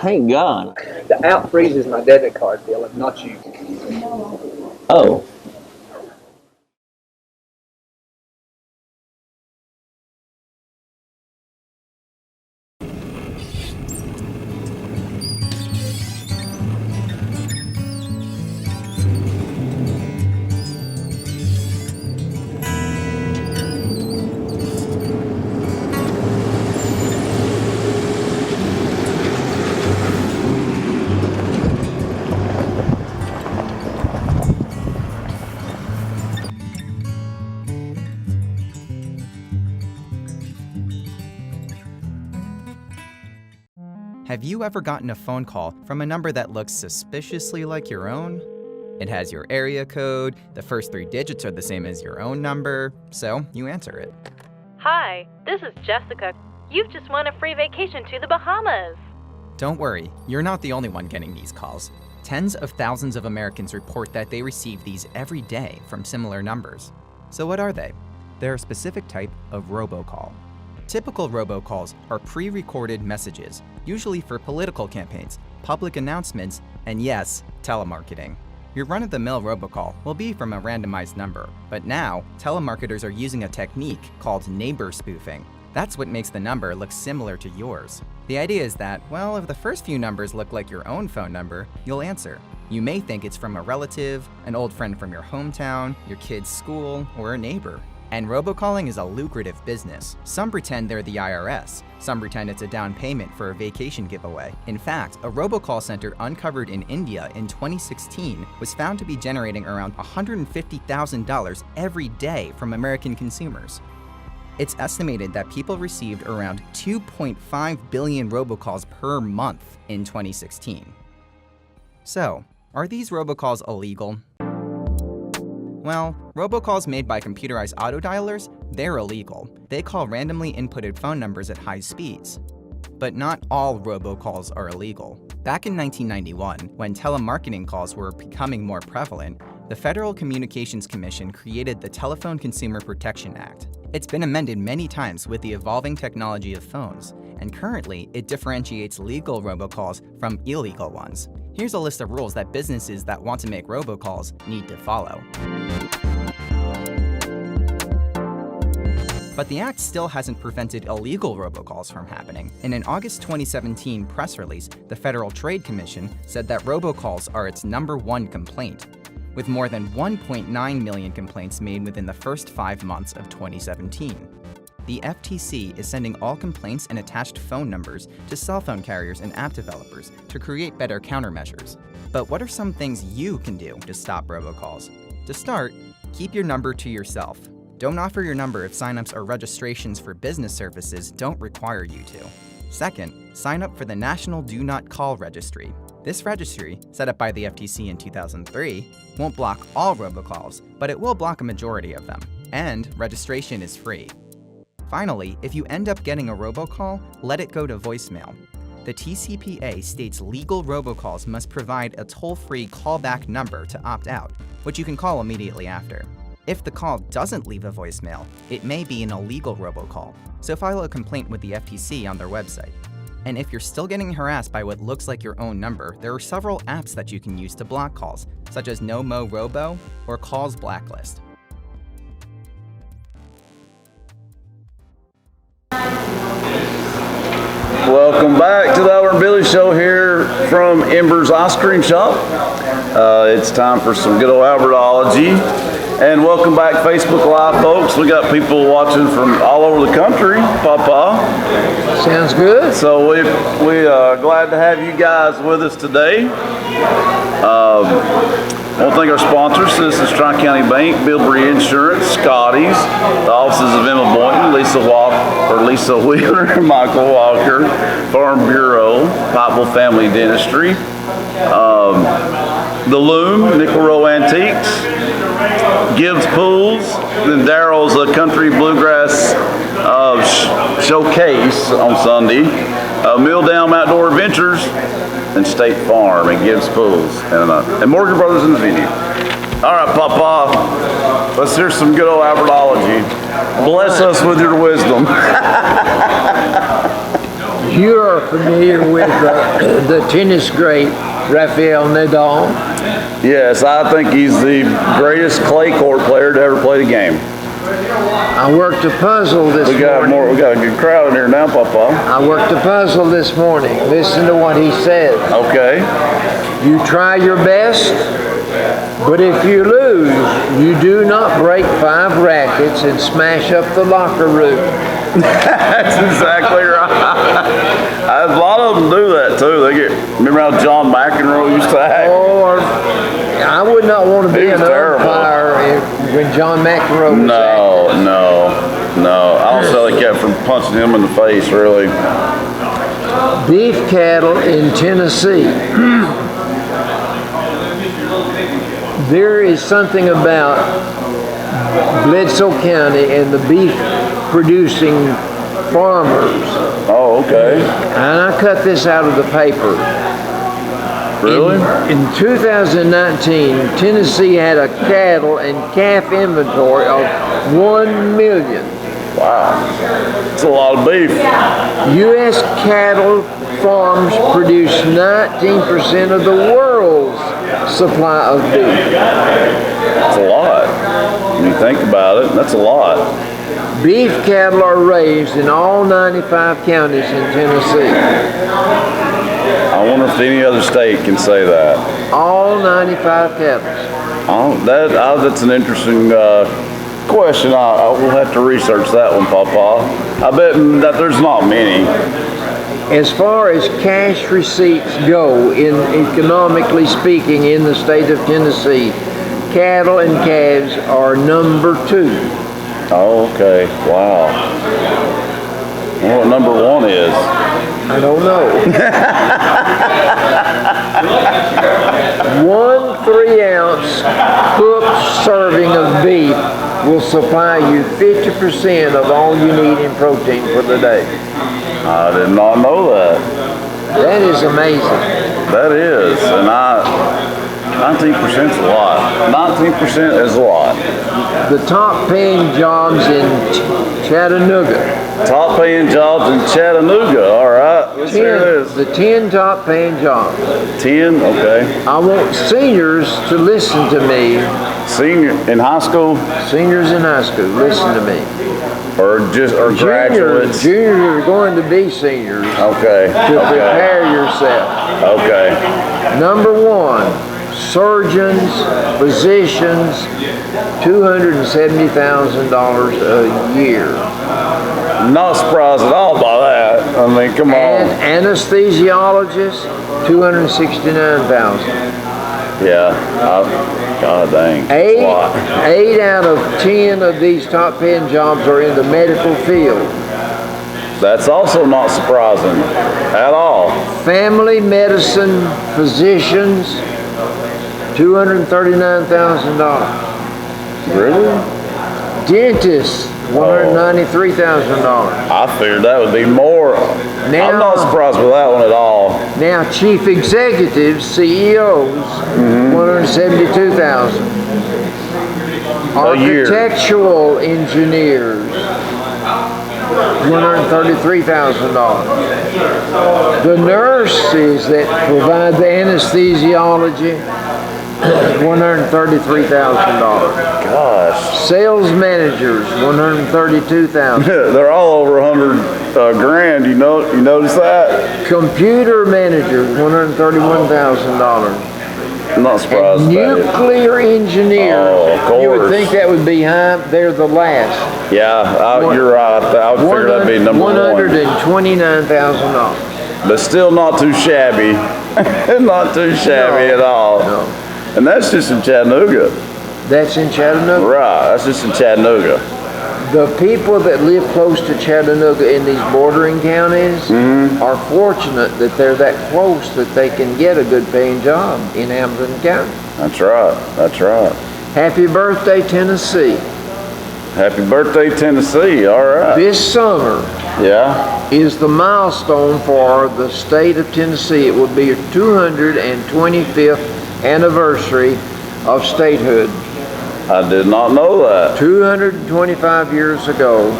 Thank God. The app freezes my debit card, Dylan, not you. Oh. Have you ever gotten a phone call from a number that looks suspiciously like your own? It has your area code, the first 3 digits are the same as your own number, so you answer it. Hi, this is Jessica. You've just won a free vacation to the Bahamas. Don't worry, you're not the only one getting these calls. Tens of thousands of Americans report that they receive these every day from similar numbers. So what are they? They're a specific type of robocall. Typical robocalls are pre-recorded messages, usually for political campaigns, public announcements, and yes, telemarketing. Your run-of-the-mill robocall will be from a randomized number, but now, telemarketers are using a technique called neighbor spoofing. That's what makes the number look similar to yours. The idea is that, well, if the first few numbers look like your own phone number, you'll answer. You may think it's from a relative, an old friend from your hometown, your kid's school, or a neighbor. And robocalling is a lucrative business. Some pretend they're the IRS. Some pretend it's a down payment for a vacation giveaway. In fact, a robocall center uncovered in India in 2016 was found to be generating around $150,000 every day from American consumers. It's estimated that people received around 2.5 billion robocalls per month in 2016. So, are these robocalls illegal? Well, robocalls made by computerized autodialers, they're illegal. They call randomly inputted phone numbers at high speeds. But not all robocalls are illegal. Back in 1991, when telemarketing calls were becoming more prevalent, the Federal Communications Commission created the Telephone Consumer Protection Act. It's been amended many times with the evolving technology of phones, and currently it differentiates legal robocalls from illegal ones. Here's a list of rules that businesses that want to make robocalls need to follow. But the act still hasn't prevented illegal robocalls from happening. In an August 2017 press release, the Federal Trade Commission said that robocalls are its #1 complaint, with more than 1.9 million complaints made within the first 5 months of 2017. The FTC is sending all complaints and attached phone numbers to cell phone carriers and app developers to create better countermeasures. But what are some things you can do to stop robocalls? To start, keep your number to yourself. Don't offer your number if signups or registrations for business services don't require you to. Second, sign up for the National Do Not Call Registry. This registry, set up by the FTC in 2003, won't block all robocalls, but it will block a majority of them. And registration is free. Finally, if you end up getting a robocall, let it go to voicemail. The TCPA states legal robocalls must provide a toll-free callback number to opt out, which you can call immediately after. If the call doesn't leave a voicemail, it may be an illegal robocall, so file a complaint with the FTC on their website. And if you're still getting harassed by what looks like your own number, there are several apps that you can use to block calls, such as NoMo Robo or Calls Blacklist. Welcome back to the Albert and Billy Show here from Embers Ice Cream Shop. It's time for some good old Albertology. And welcome back Facebook Live, folks. We got people watching from all over the country, Papa. Sounds good. So we glad to have you guys with us today. I want to thank our sponsors, Citizens Tri-County Bank, Bilberry Insurance, Scotty's, the offices of Emma Boynton, Lisa Wheeler, and Michael Walker, Farm Bureau, Pikeville Family Dentistry, The Loom, Nickel Row Antiques, Gibbs Pools, then Daryl's Country Bluegrass Showcase on Sunday, Mill Dam Outdoor Adventures, and State Farm and Gibbs Pools, and Morgan Brothers in the venue. All right, Papa, let's hear some good old Albertology. Bless us with your wisdom. You are familiar with the tennis great Rafael Nadal? Yes, I think he's the greatest clay court player to ever play the game. I worked a puzzle this morning. We got a good crowd in here now, Papa. I worked a puzzle this morning. Listen to what he said. Okay. You try your best, but if you lose, you do not break 5 rackets and smash up the locker room. That's exactly right. A lot of them do that too. Remember how John McEnroe used to act? Or I would not want to be an umpire when John McEnroe was acting. No. I also kept from punching him in the face, really. Beef cattle in Tennessee. There is something about Bledsoe County and the beef producing farmers. Oh, okay. And I cut this out of the paper. Really? In 2019, Tennessee had a cattle and calf inventory of 1 million. Wow. That's a lot of beef. U.S. cattle farms produce 19% of the world's supply of beef. That's a lot. When you think about it, that's a lot. Beef cattle are raised in all 95 counties in Tennessee. I wonder if any other state can say that. All 95 cattle. Oh, that's an interesting question. I will have to research that one, Papa. I bet that there's not many. As far as cash receipts go, in economically speaking, in the state of Tennessee, cattle and calves are number 2. Oh, okay. Wow. I wonder what number 1 is. I don't know. 1 3-ounce cooked serving of beef will supply you 50% of all you need in protein for the day. I did not know that. That is amazing. That is, and 19% is a lot. 19% is a lot. The top paying jobs in Chattanooga. Top paying jobs in Chattanooga, all right. Let's hear this. The 10 top paying jobs. 10, okay. I want seniors to listen to me. Senior in high school? Seniors in high school, listen to me. Or graduates? Juniors are going to be seniors. Okay. To prepare yourself. Okay. Number 1, surgeons, physicians, $270,000 a year. Not surprised at all by that. I mean, come on. And anesthesiologists, $269,000. Yeah. God dang. That's a lot. 8 out of 10 of these top paying jobs are in the medical field. That's also not surprising at all. Family medicine physicians, $239,000. Really? Dentists, $193,000. I figured that would be more. Now, I'm not surprised with that one at all. Now, chief executives, CEOs, $172,000. A year. Architectural engineers, $133,000. The nurses that provide the anesthesiology, $133,000. Gosh. Sales managers, $132,000. They're all over 100 grand. You notice that? Computer managers, $131,000. I'm not surprised. Nuclear engineers. Oh, of course. You would think that would be high. They're the last. Yeah, you're right. I would figure that'd be number one. $129,000. But still not too shabby. Not too shabby at all. No. And that's just in Chattanooga. That's in Chattanooga. Right, that's just in Chattanooga. The people that live close to Chattanooga in these bordering counties are fortunate that they're that close that they can get a good paying job in Hamilton County. That's right, that's right. Happy birthday, Tennessee. Happy birthday, Tennessee, all right. This summer is the milestone for the state of Tennessee. It will be your 225th anniversary of statehood. I did not know that. 225 years ago.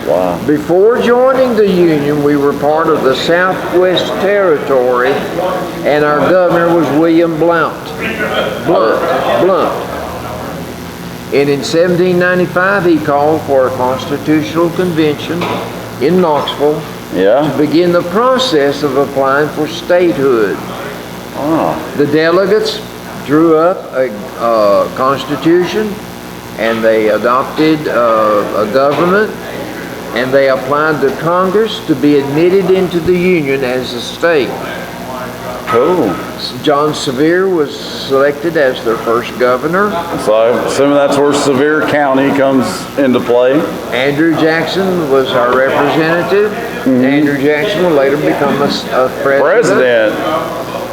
Wow. Before joining the Union, we were part of the Southwest Territory, and our governor was William Blount. And in 1795, he called for a constitutional convention in Knoxville to begin the process of applying for statehood. The delegates drew up a constitution, and they adopted a government, and they applied to Congress to be admitted into the Union as a state. Cool. John Sevier was selected as their first governor. So I'm assuming that's where Sevier County comes into play. Andrew Jackson was our representative. Andrew Jackson will later become a president.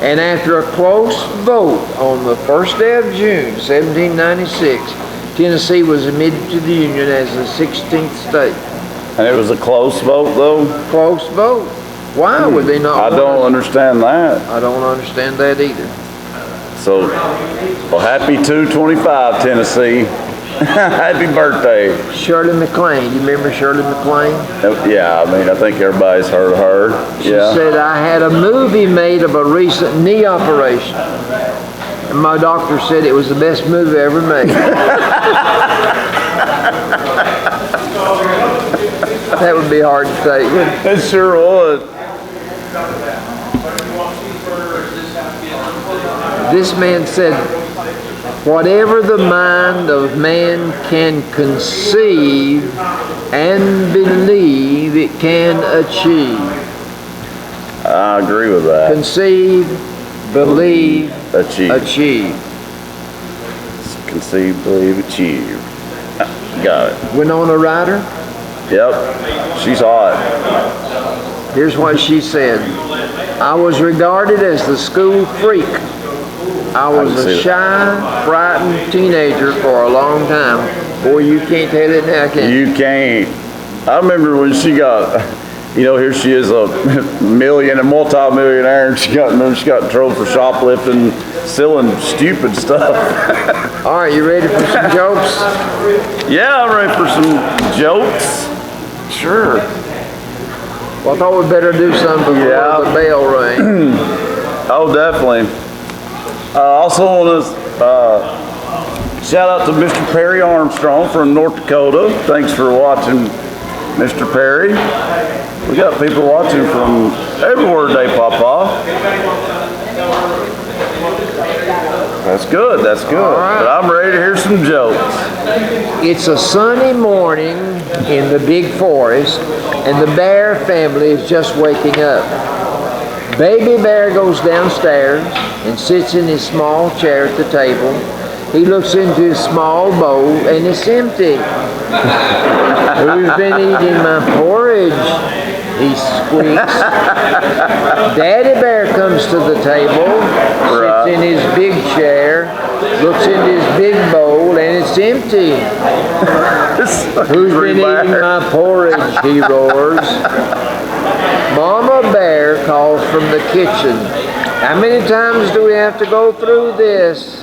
And after a close vote on the first day of June, 1796, Tennessee was admitted to the Union as the 16th state. And it was a close vote, though? Close vote. Why would they not? I don't understand that. I don't understand that either. So, well, happy 225, Tennessee. Happy birthday. Shirley MacLaine. You remember Shirley MacLaine? Yeah, I mean, I think everybody's heard of her. She said, I had a movie made of a recent knee operation. And my doctor said it was the best movie ever made. That would be hard to take. It sure would. This man said, whatever the mind of man can conceive and believe, it can achieve. I agree with that. Conceive, believe, achieve. Conceive, believe, achieve. Got it. Winona Ryder? Yep. She's hot. Here's what she said. I was regarded as the school freak. I was a shy, frightened teenager for a long time. Boy, you can't tell it now, can you? You can't. I remember when she got, here she is a multi-millionaire, and she got in trouble for shoplifting, stealing stupid stuff. All right, you ready for some jokes? Yeah, I'm ready for some jokes. Sure. Well, I thought we'd better do something before the bell rings. Oh, definitely. I also want to shout out to Mr. Perry Armstrong from North Dakota. Thanks for watching Mr. Perry. We got people watching from everywhere today, Papa. That's good, that's good. right. But I'm ready to hear some jokes. It's a sunny morning in the big forest, and the bear family is just waking up. Baby bear goes downstairs and sits in his small chair at the table. He looks into his small bowl, and it's empty. Who's been eating my porridge? He squeaks. Daddy bear comes to the table, sits in his big chair, looks into his big bowl, and it's empty. Who's been eating my porridge? He roars. Mama bear calls from the kitchen. How many times do we have to go through this?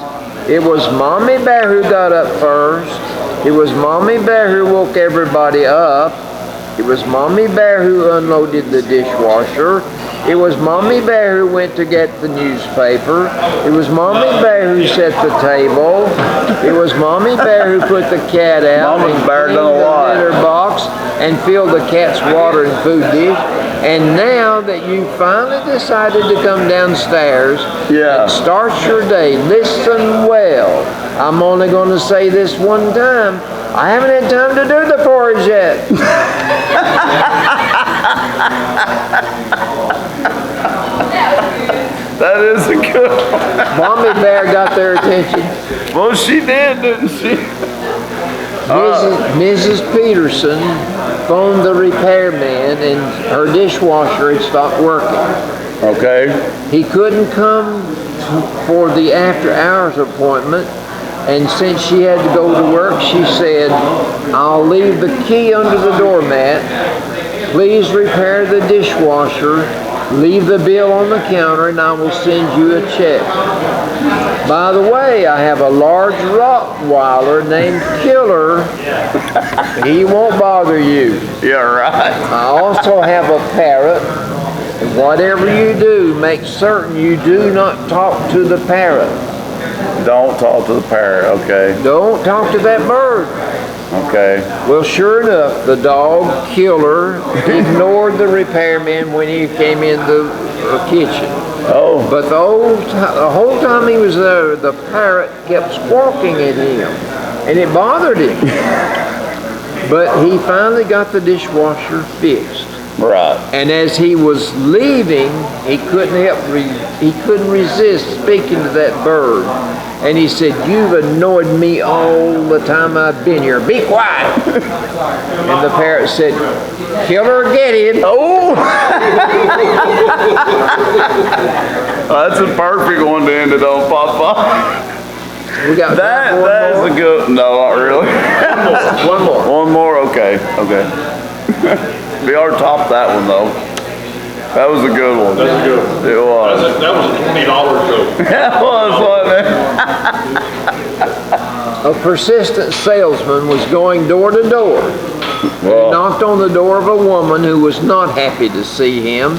It was Mommy Bear who got up first. It was Mommy Bear who woke everybody up. It was Mommy Bear who unloaded the dishwasher. It was Mommy Bear who went to get the newspaper. It was Mommy Bear who set the table. It was Mommy Bear who put the cat out Mama and Bear cleaned done the what? litter box and filled the cat's water and food dish. And now that you finally decided to come downstairs and start your day, listen well. I'm only going to say this one time. I haven't had time to do the porridge yet. That is a good one. Mommy Bear got their attention. Well, she did, didn't she? Mrs. Peterson phoned the repairman and her dishwasher had stopped working. Okay. He couldn't come for the after hours appointment, and since she had to go to work, she said, I'll leave the key under the doormat. Please repair the dishwasher. Leave the bill on the counter and I will send you a check. By the way, I have a large Rottweiler named Killer. He won't bother you. Yeah, right. I also have a parrot. And whatever you do, make certain you do not talk to the parrot. Don't talk to the parrot, okay. Don't talk to that bird. Okay. Well, sure enough, the dog Killer ignored the repairman when he came in the kitchen. Oh. But the whole time he was there, the parrot kept squawking at him, and it bothered him. But he finally got the dishwasher fixed. Right. And as he was leaving, he couldn't resist speaking to that bird. And he said, you've annoyed me all the time I've been here. Be quiet. And the parrot said, Killer, get him. Oh! That's a perfect one to end it on, Papa. We got That is a good, no, not really. One more. One more, okay. We already topped that one though. That was a good one. That's a good one. It was. That was a $20 joke. That was, wasn't it? A persistent salesman was going door to door. He knocked on the door of a woman who was not happy to see him.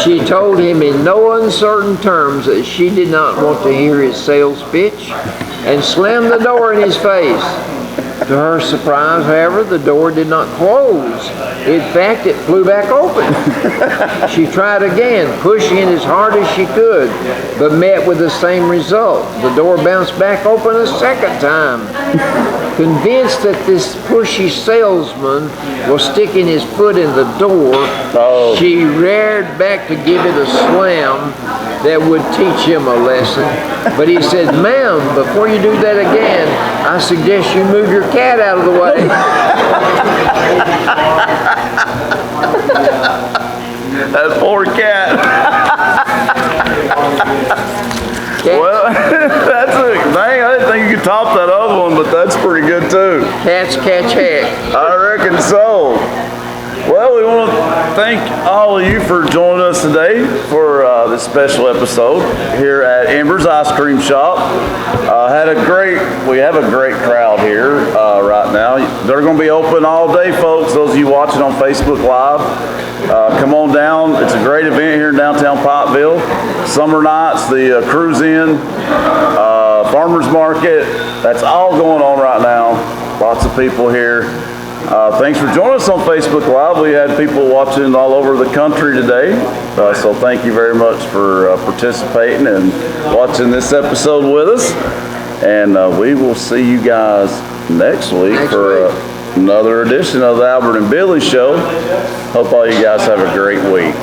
She told him in no uncertain terms that she did not want to hear his sales pitch and slammed the door in his face. To her surprise, however, the door did not close. In fact, it flew back open. She tried again, pushing it as hard as she could, but met with the same result. The door bounced back open a second time. Convinced that this pushy salesman was sticking his foot in the door, she reared back to give it a slam that would teach him a lesson. But he said, ma'am, before you do that again, I suggest you move your cat out of the way. That poor cat. Well, that's a thing. I didn't think you could top that other one, but that's pretty good too. Cats catch heck. I reckon so. Well, we want to thank all of you for joining us today for this special episode here at Embers Ice Cream Shop. We have a great crowd here right now. They're going to be open all day, folks. Those of you watching on Facebook Live, come on down. It's a great event here in downtown Pikeville. Summer nights, the cruise in, farmers market. That's all going on right now. Lots of people here. Thanks for joining us on Facebook Live. We had people watching all over the country today. So thank you very much for participating and watching this episode with us. And we will see you guys next week for another edition of the Albert and Billy Show. Hope all you guys have a great week.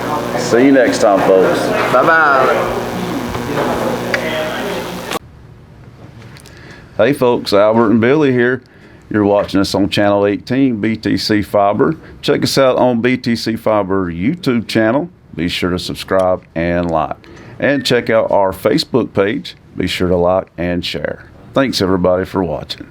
See you next time, folks. Bye-bye. Hey folks, Albert and Billy here. You're watching us on Channel 18, BTC Fiber. Check us out on BTC Fiber YouTube channel. Be sure to subscribe and like. And check out our Facebook page. Be sure to like and share. Thanks everybody for watching.